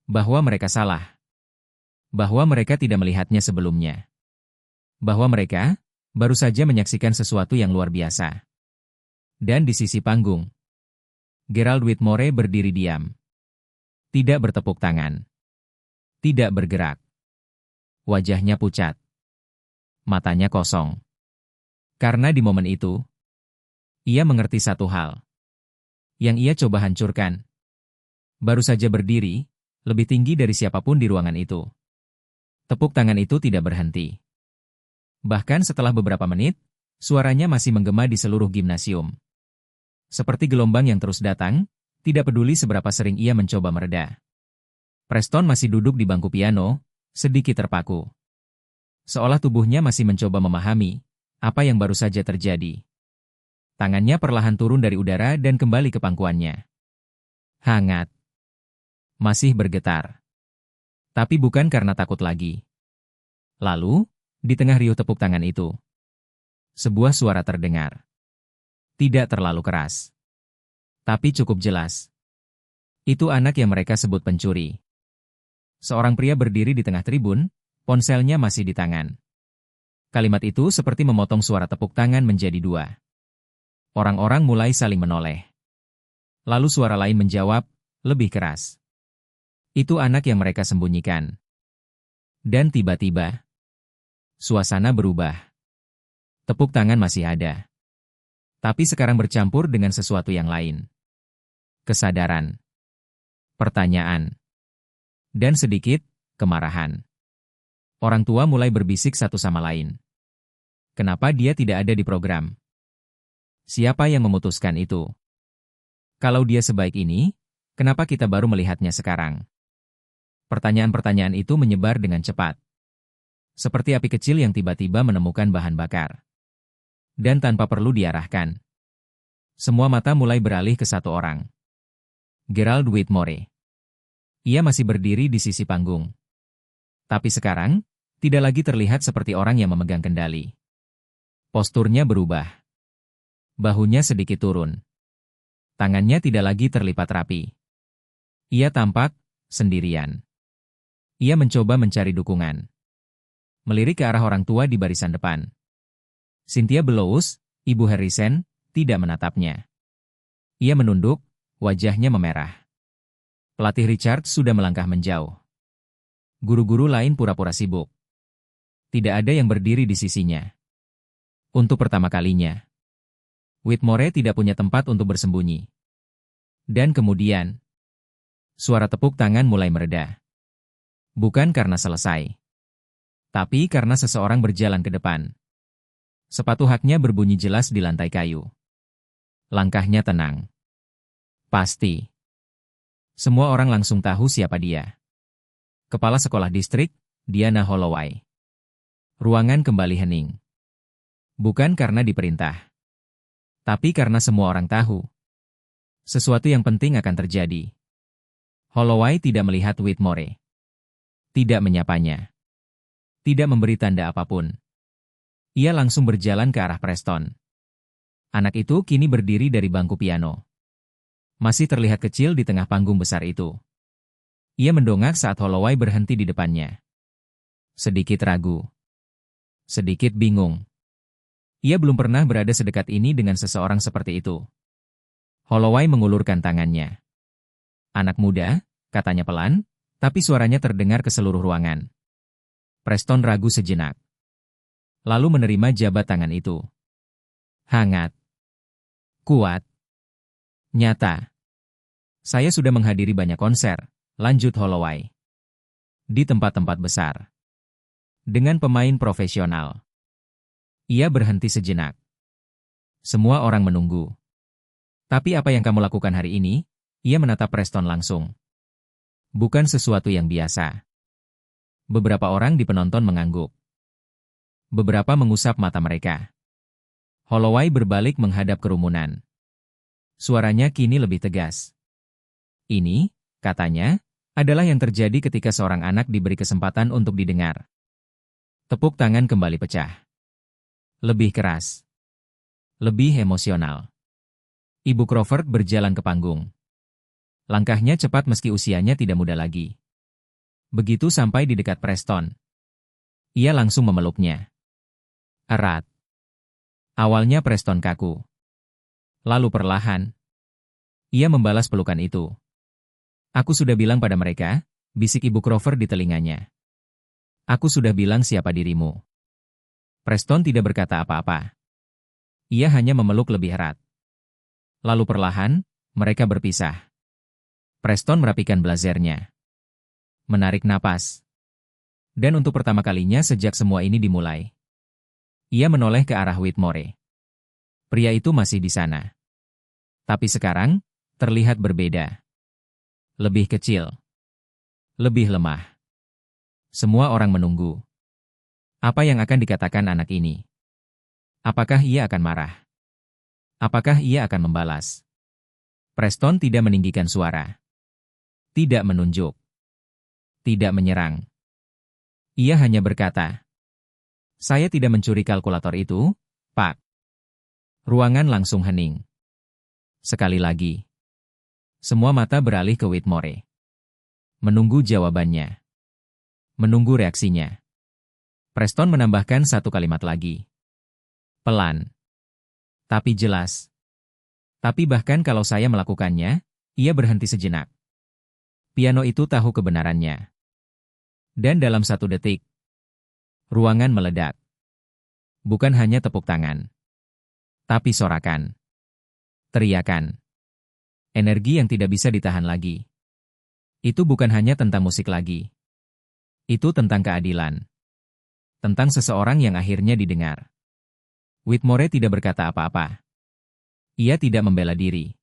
Bahwa mereka salah. Bahwa mereka tidak melihatnya sebelumnya. Bahwa mereka baru saja menyaksikan sesuatu yang luar biasa. Dan di sisi panggung, Gerald Whitmore berdiri diam. Tidak bertepuk tangan. Tidak bergerak. Wajahnya pucat. Matanya kosong. Karena di momen itu, ia mengerti satu hal. Yang ia coba hancurkan. Baru saja berdiri, lebih tinggi dari siapapun di ruangan itu. Tepuk tangan itu tidak berhenti. Bahkan setelah beberapa menit, suaranya masih menggema di seluruh gimnasium. Seperti gelombang yang terus datang, tidak peduli seberapa sering ia mencoba mereda. Preston masih duduk di bangku piano, sedikit terpaku. Seolah tubuhnya masih mencoba memahami apa yang baru saja terjadi. Tangannya perlahan turun dari udara dan kembali ke pangkuannya. Hangat. Masih bergetar. Tapi bukan karena takut lagi. Lalu, di tengah riuh tepuk tangan itu, sebuah suara terdengar. Tidak terlalu keras. Tapi cukup jelas. Itu anak yang mereka sebut pencuri. Seorang pria berdiri di tengah tribun, ponselnya masih di tangan. Kalimat itu seperti memotong suara tepuk tangan menjadi dua. Orang-orang mulai saling menoleh. Lalu suara lain menjawab, lebih keras. Itu anak yang mereka sembunyikan. Dan tiba-tiba, suasana berubah. Tepuk tangan masih ada. Tapi sekarang bercampur dengan sesuatu yang lain. Kesadaran. Pertanyaan. Dan sedikit, kemarahan. Orang tua mulai berbisik satu sama lain. Kenapa dia tidak ada di program? Siapa yang memutuskan itu? Kalau dia sebaik ini, kenapa kita baru melihatnya sekarang? Pertanyaan-pertanyaan itu menyebar dengan cepat. Seperti api kecil yang tiba-tiba menemukan bahan bakar. Dan tanpa perlu diarahkan. Semua mata mulai beralih ke satu orang. Gerald Whitmore. Ia masih berdiri di sisi panggung. Tapi sekarang, tidak lagi terlihat seperti orang yang memegang kendali. Posturnya berubah. Bahunya sedikit turun. Tangannya tidak lagi terlipat rapi. Ia tampak sendirian. Ia mencoba mencari dukungan. Melirik ke arah orang tua di barisan depan. Cynthia Bellows, Ibu Harrison, tidak menatapnya. Ia menunduk, wajahnya memerah. Pelatih Richard sudah melangkah menjauh. Guru-guru lain pura-pura sibuk. Tidak ada yang berdiri di sisinya. Untuk pertama kalinya, Whitmore tidak punya tempat untuk bersembunyi. Dan kemudian, suara tepuk tangan mulai mereda. Bukan karena selesai, tapi karena seseorang berjalan ke depan. Sepatu haknya berbunyi jelas di lantai kayu. Langkahnya tenang. Pasti. Semua orang langsung tahu siapa dia. Kepala Sekolah Distrik, Diana Holloway. Ruangan kembali hening. Bukan karena diperintah, tapi karena semua orang tahu. Sesuatu yang penting akan terjadi. Holloway tidak melihat Whitmore. Tidak menyapanya. Tidak memberi tanda apapun. Ia langsung berjalan ke arah Preston. Anak itu kini berdiri dari bangku piano. Masih terlihat kecil di tengah panggung besar itu. Ia mendongak saat Holloway berhenti di depannya. Sedikit ragu. Sedikit bingung. Ia belum pernah berada sedekat ini dengan seseorang seperti itu. Holloway mengulurkan tangannya. Anak muda, katanya pelan, tapi suaranya terdengar ke seluruh ruangan. Preston ragu sejenak. Lalu menerima jabat tangan itu. Hangat. Kuat. Nyata. Saya sudah menghadiri banyak konser, lanjut Holloway. Di tempat-tempat besar. Dengan pemain profesional. Ia berhenti sejenak. Semua orang menunggu. Tapi apa yang kamu lakukan hari ini? Ia menatap Preston langsung. Bukan sesuatu yang biasa. Beberapa orang di penonton mengangguk. Beberapa mengusap mata mereka. Holloway berbalik menghadap kerumunan. Suaranya kini lebih tegas. Ini, katanya, adalah yang terjadi ketika seorang anak diberi kesempatan untuk didengar. Tepuk tangan kembali pecah. Lebih keras. Lebih emosional. Ibu Crawford berjalan ke panggung. Langkahnya cepat meski usianya tidak muda lagi. Begitu sampai di dekat Preston, ia langsung memeluknya. Erat. Awalnya Preston kaku. Lalu perlahan, ia membalas pelukan itu. Aku sudah bilang pada mereka, bisik Ibu Crawford di telinganya. Aku sudah bilang siapa dirimu. Preston tidak berkata apa-apa. Ia hanya memeluk lebih erat. Lalu perlahan, mereka berpisah. Preston merapikan blazernya. Menarik napas. Dan untuk pertama kalinya sejak semua ini dimulai, ia menoleh ke arah Whitmore. Pria itu masih di sana. Tapi sekarang, terlihat berbeda. Lebih kecil. Lebih lemah. Semua orang menunggu. Apa yang akan dikatakan anak ini? Apakah ia akan marah? Apakah ia akan membalas? Preston tidak meninggikan suara. Tidak menunjuk. Tidak menyerang. Ia hanya berkata, saya tidak mencuri kalkulator itu, Pak. Ruangan langsung hening. Sekali lagi. Semua mata beralih ke Whitmore. Menunggu jawabannya. Menunggu reaksinya. Preston menambahkan satu kalimat lagi. Pelan. Tapi jelas. Tapi bahkan kalau saya melakukannya, ia berhenti sejenak. Piano itu tahu kebenarannya. Dan dalam satu detik, ruangan meledak. Bukan hanya tepuk tangan. Tapi sorakan. Teriakan. Energi yang tidak bisa ditahan lagi. Itu bukan hanya tentang musik lagi. Itu tentang keadilan. Tentang seseorang yang akhirnya didengar. Whitmore tidak berkata apa-apa. Ia tidak membela diri.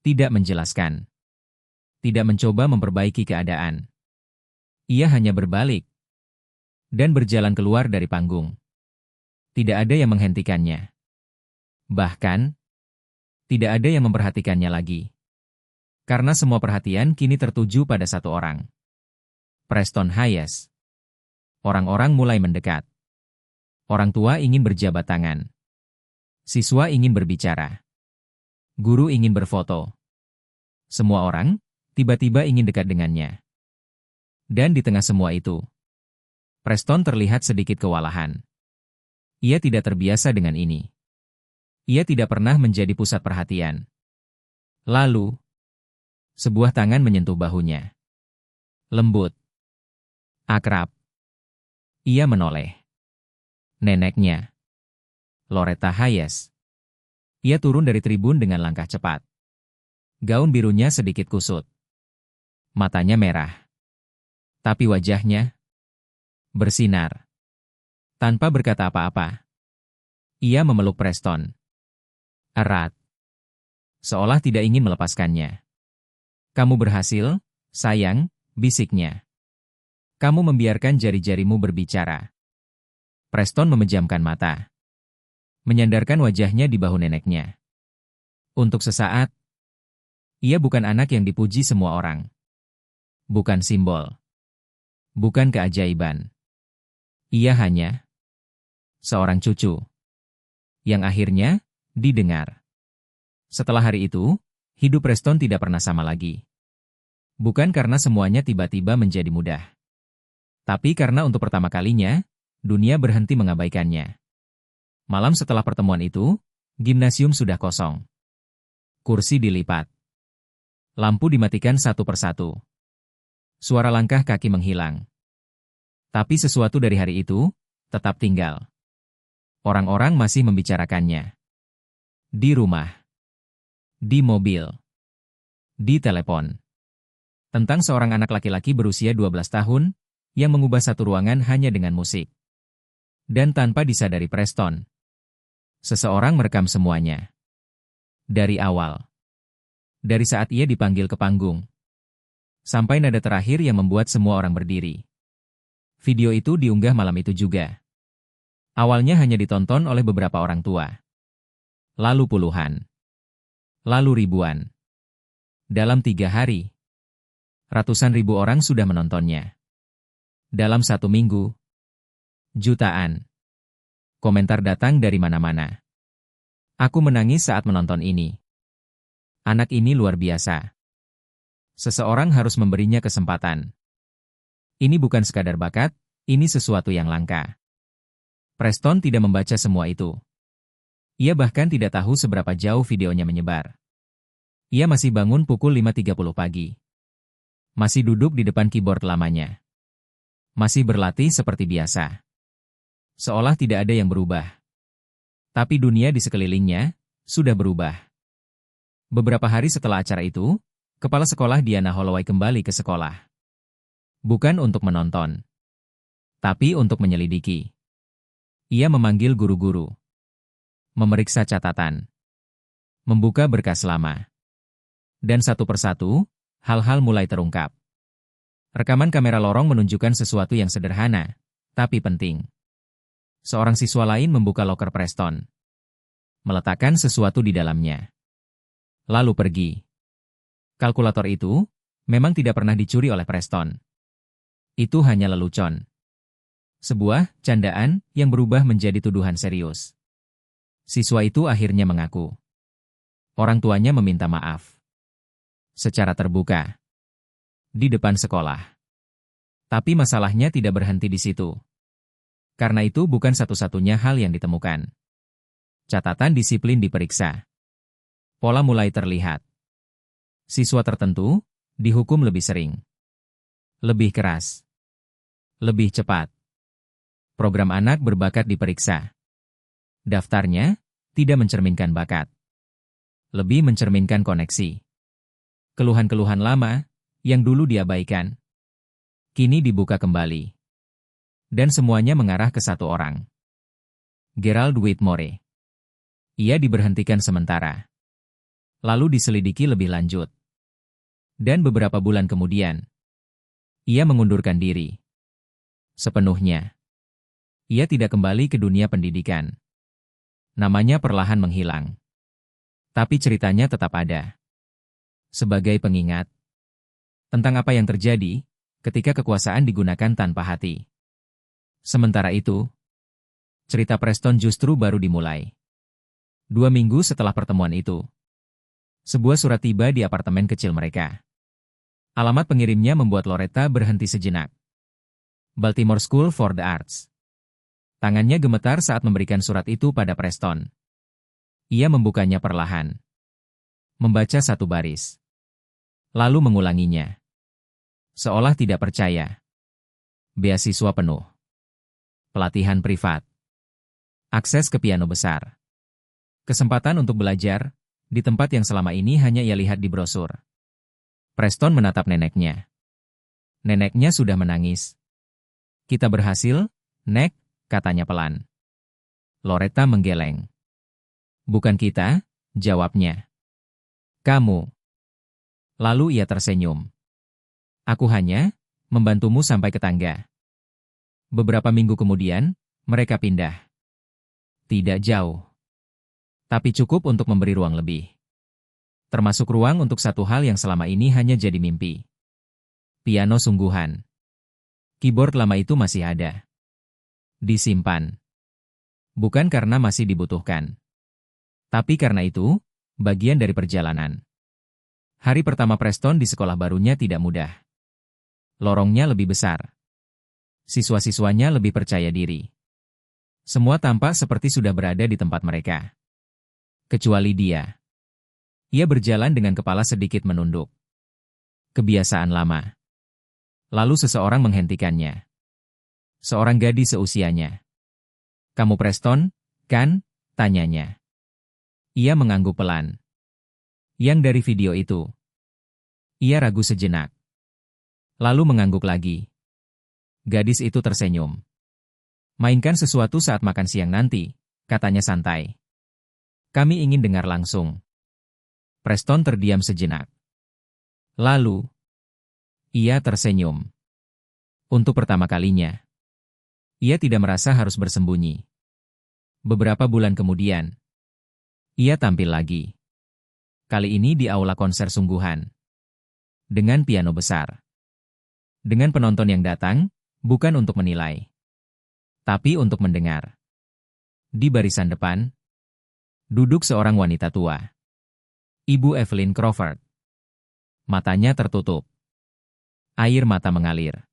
Tidak menjelaskan. Tidak mencoba memperbaiki keadaan. Ia hanya berbalik. Dan berjalan keluar dari panggung. Tidak ada yang menghentikannya. Bahkan, tidak ada yang memperhatikannya lagi. Karena semua perhatian kini tertuju pada satu orang. Preston Hayes. Orang-orang mulai mendekat. Orang tua ingin berjabat tangan. Siswa ingin berbicara. Guru ingin berfoto. Semua orang, tiba-tiba ingin dekat dengannya. Dan di tengah semua itu, Preston terlihat sedikit kewalahan. Ia tidak terbiasa dengan ini. Ia tidak pernah menjadi pusat perhatian. Lalu, sebuah tangan menyentuh bahunya. Lembut. Akrab. Ia menoleh. Neneknya. Loretta Hayes. Ia turun dari tribun dengan langkah cepat. Gaun birunya sedikit kusut. Matanya merah. Tapi wajahnya bersinar. Tanpa berkata apa-apa, ia memeluk Preston erat, seolah tidak ingin melepaskannya. "Kamu berhasil, sayang," bisiknya. "Kamu membiarkan jari-jarimu berbicara." Preston memejamkan mata, menyandarkan wajahnya di bahu neneknya. Untuk sesaat, ia bukan anak yang dipuji semua orang. Bukan simbol. Bukan keajaiban. Ia hanya seorang cucu yang akhirnya didengar. Setelah hari itu, hidup Preston tidak pernah sama lagi. Bukan karena semuanya tiba-tiba menjadi mudah, tapi karena untuk pertama kalinya, dunia berhenti mengabaikannya. Malam setelah pertemuan itu, gimnasium sudah kosong. Kursi dilipat. Lampu dimatikan satu persatu. Suara langkah kaki menghilang. Tapi sesuatu dari hari itu tetap tinggal. Orang-orang masih membicarakannya. Di rumah. Di mobil. Di telepon. Tentang seorang anak laki-laki berusia 12 tahun yang mengubah satu ruangan hanya dengan musik. Dan tanpa disadari Preston, seseorang merekam semuanya. Dari awal. Dari saat ia dipanggil ke panggung. Sampai nada terakhir yang membuat semua orang berdiri. Video itu diunggah malam itu juga. Awalnya hanya ditonton oleh beberapa orang tua. Lalu puluhan. Lalu ribuan. Dalam 3 hari, ratusan ribu orang sudah menontonnya. Dalam 1 minggu, jutaan. Komentar datang dari mana-mana. "Aku menangis saat menonton ini. Anak ini luar biasa. Seseorang harus memberinya kesempatan. Ini bukan sekadar bakat, ini sesuatu yang langka." Preston tidak membaca semua itu. Ia bahkan tidak tahu seberapa jauh videonya menyebar. Ia masih bangun pukul 5.30 pagi. Masih duduk di depan keyboard lamanya. Masih berlatih seperti biasa. Seolah tidak ada yang berubah. Tapi dunia di sekelilingnya sudah berubah. Beberapa hari setelah acara itu, kepala sekolah Diana Holloway kembali ke sekolah. Bukan untuk menonton, tapi untuk menyelidiki. Ia memanggil guru-guru, memeriksa catatan, membuka berkas lama. Dan satu persatu, hal-hal mulai terungkap. Rekaman kamera lorong menunjukkan sesuatu yang sederhana, tapi penting. Seorang siswa lain membuka loker Preston, meletakkan sesuatu di dalamnya, lalu pergi. Kalkulator itu memang tidak pernah dicuri oleh Preston. Itu hanya lelucon. Sebuah candaan yang berubah menjadi tuduhan serius. Siswa itu akhirnya mengaku. Orang tuanya meminta maaf. Secara terbuka. Di depan sekolah. Tapi masalahnya tidak berhenti di situ. Karena itu bukan satu-satunya hal yang ditemukan. Catatan disiplin diperiksa. Pola mulai terlihat. Siswa tertentu dihukum lebih sering. Lebih keras. Lebih cepat. Program anak berbakat diperiksa. Daftarnya tidak mencerminkan bakat. Lebih mencerminkan koneksi. Keluhan-keluhan lama yang dulu diabaikan, kini dibuka kembali. Dan semuanya mengarah ke satu orang. Gerald Whitmore. Ia diberhentikan sementara. Lalu diselidiki lebih lanjut. Dan beberapa bulan kemudian, ia mengundurkan diri. Sepenuhnya. Ia tidak kembali ke dunia pendidikan. Namanya perlahan menghilang. Tapi ceritanya tetap ada. Sebagai pengingat tentang apa yang terjadi ketika kekuasaan digunakan tanpa hati. Sementara itu, cerita Preston justru baru dimulai. 2 minggu setelah pertemuan itu, sebuah surat tiba di apartemen kecil mereka. Alamat pengirimnya membuat Loretta berhenti sejenak. Baltimore School for the Arts. Tangannya gemetar saat memberikan surat itu pada Preston. Ia membukanya perlahan. Membaca satu baris. Lalu mengulanginya. Seolah tidak percaya. Beasiswa penuh. Pelatihan privat. Akses ke piano besar. Kesempatan untuk belajar di tempat yang selama ini hanya ia lihat di brosur. Preston menatap neneknya. Neneknya sudah menangis. "Kita berhasil, Nek," katanya pelan. Loretta menggeleng. "Bukan kita," jawabnya. "Kamu." Lalu ia tersenyum. "Aku hanya membantumu sampai ke tangga." Beberapa minggu kemudian, mereka pindah. Tidak jauh, tapi cukup untuk memberi ruang lebih. Termasuk ruang untuk satu hal yang selama ini hanya jadi mimpi. Piano sungguhan. Keyboard lama itu masih ada. Disimpan. Bukan karena masih dibutuhkan. Tapi karena itu, bagian dari perjalanan. Hari pertama Preston di sekolah barunya tidak mudah. Lorongnya lebih besar. Siswa-siswanya lebih percaya diri. Semua tampak seperti sudah berada di tempat mereka. Kecuali dia. Ia berjalan dengan kepala sedikit menunduk. Kebiasaan lama. Lalu seseorang menghentikannya. Seorang gadis seusianya. "Kamu Preston, kan?" tanyanya. Ia mengangguk pelan. "Yang dari video itu." Ia ragu sejenak. Lalu mengangguk lagi. Gadis itu tersenyum. "Mainkan sesuatu saat makan siang nanti," katanya santai. "Kami ingin dengar langsung." Preston terdiam sejenak. Lalu, ia tersenyum. Untuk pertama kalinya, ia tidak merasa harus bersembunyi. Beberapa bulan kemudian, ia tampil lagi. Kali ini di aula konser sungguhan. Dengan piano besar. Dengan penonton yang datang, bukan untuk menilai, tapi untuk mendengar. Di barisan depan, duduk seorang wanita tua. Ibu Evelyn Crawford. Matanya tertutup. Air mata mengalir.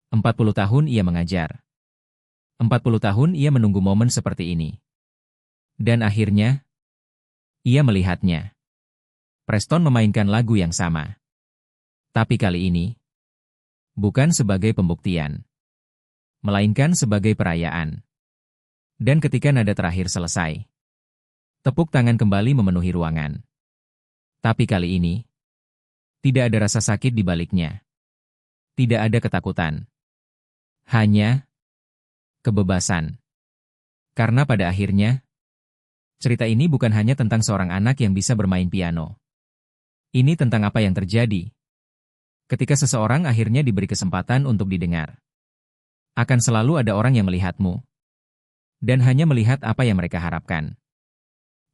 40 tahun ia mengajar. 40 tahun ia menunggu momen seperti ini. Dan akhirnya, ia melihatnya. Preston memainkan lagu yang sama. Tapi kali ini, bukan sebagai pembuktian, melainkan sebagai perayaan. Dan ketika nada terakhir selesai, tepuk tangan kembali memenuhi ruangan. Tapi kali ini, tidak ada rasa sakit di baliknya. Tidak ada ketakutan. Hanya kebebasan. Karena pada akhirnya, cerita ini bukan hanya tentang seorang anak yang bisa bermain piano. Ini tentang apa yang terjadi ketika seseorang akhirnya diberi kesempatan untuk didengar. Akan selalu ada orang yang melihatmu. Dan hanya melihat apa yang mereka harapkan.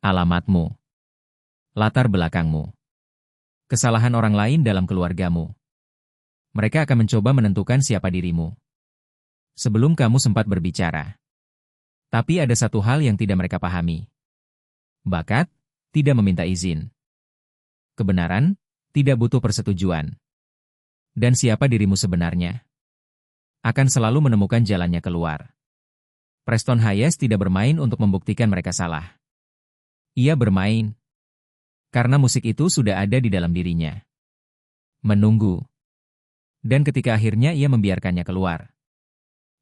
Alamatmu. Latar belakangmu. Kesalahan orang lain dalam keluargamu. Mereka akan mencoba menentukan siapa dirimu. Sebelum kamu sempat berbicara. Tapi ada satu hal yang tidak mereka pahami. Bakat, tidak meminta izin. Kebenaran, tidak butuh persetujuan. Dan siapa dirimu sebenarnya? Akan selalu menemukan jalannya keluar. Preston Hayes tidak bermain untuk membuktikan mereka salah. Ia bermain karena musik itu sudah ada di dalam dirinya. Menunggu. Dan ketika akhirnya ia membiarkannya keluar,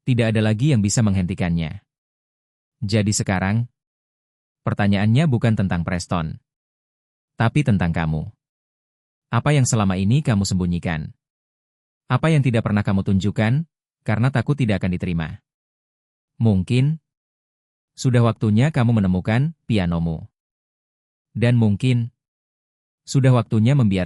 tidak ada lagi yang bisa menghentikannya. Jadi sekarang, pertanyaannya bukan tentang Preston, tapi tentang kamu. Apa yang selama ini kamu sembunyikan? Apa yang tidak pernah kamu tunjukkan, karena takut tidak akan diterima? Mungkin, sudah waktunya kamu menemukan pianomu. Dan mungkin, sudah waktunya membiarkan